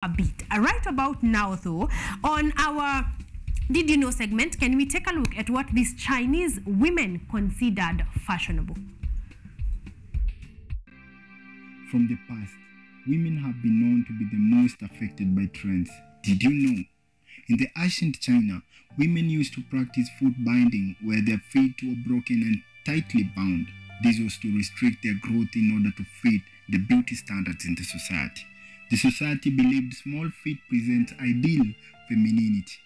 a bit. Right about now, though, on our Did You Know segment, can we take a look at what these Chinese women considered fashionable? From the past, women have been known to be the most affected by trends. Did you know? In the ancient China, women used to practice foot binding where their feet were broken and tightly bound. This was to restrict their growth in order to fit the beauty standards in the society. The society believed small feet present ideal femininity.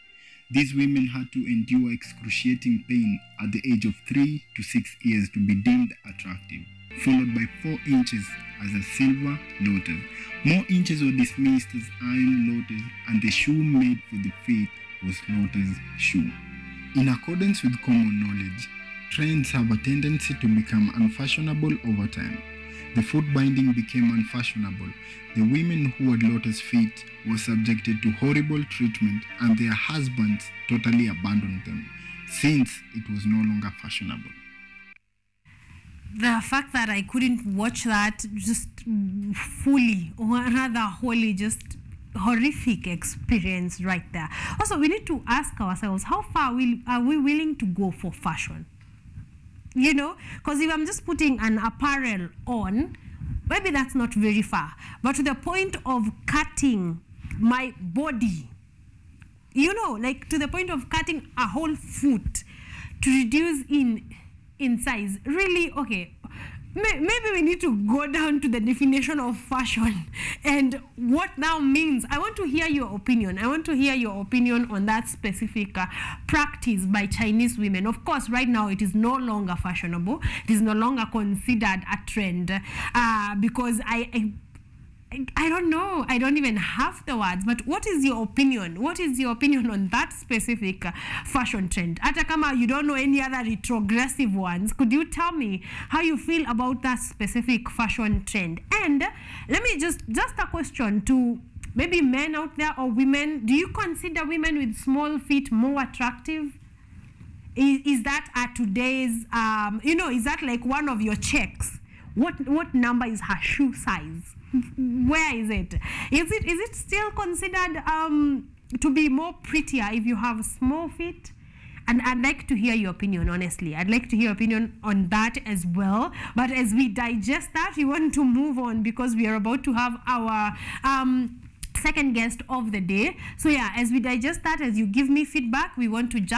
These women had to endure excruciating pain at the age of 3 to 6 years to be deemed attractive, followed by 4 inches as a silver lotus. More inches were dismissed as iron lotus, and the shoe made for the feet was lotus shoe. In accordance with common knowledge, trends have a tendency to become unfashionable over time. The foot binding became unfashionable. The women who had lotus feet were subjected to horrible treatment, and their husbands totally abandoned them, since it was no longer fashionable. The fact that I couldn't watch that just fully, or rather wholly, just horrific experience right there. Also, we need to ask ourselves, how far are we willing to go for fashion? You know, because if I'm just putting an apparel on, maybe that's not very far. But to the point of cutting my body, you know, like to the point of cutting a whole foot to reduce in size, really, okay, maybe we need to go down to the definition of fashion and what now means. I want to hear your opinion. I want to hear your opinion on that specific practice by Chinese women. Of course, right now it is no longer fashionable. It is no longer considered a trend because I don't know. I don't even have the words. But what is your opinion? What is your opinion on that specific fashion trend? Atakama, you don't know any other retrogressive ones. Could you tell me how you feel about that specific fashion trend? And let me just a question to maybe men out there or women. Do you consider women with small feet more attractive? Is that at today's, you know, is that like one of your checks? What number is her shoe size? Where is it? Is it still considered to be more prettier if you have small feet? And I'd like to hear your opinion, honestly. I'd like to hear your opinion on that as well. But as we digest that, we want to move on because we are about to have our second guest of the day. So yeah, as we digest that, as you give me feedback, we want to jump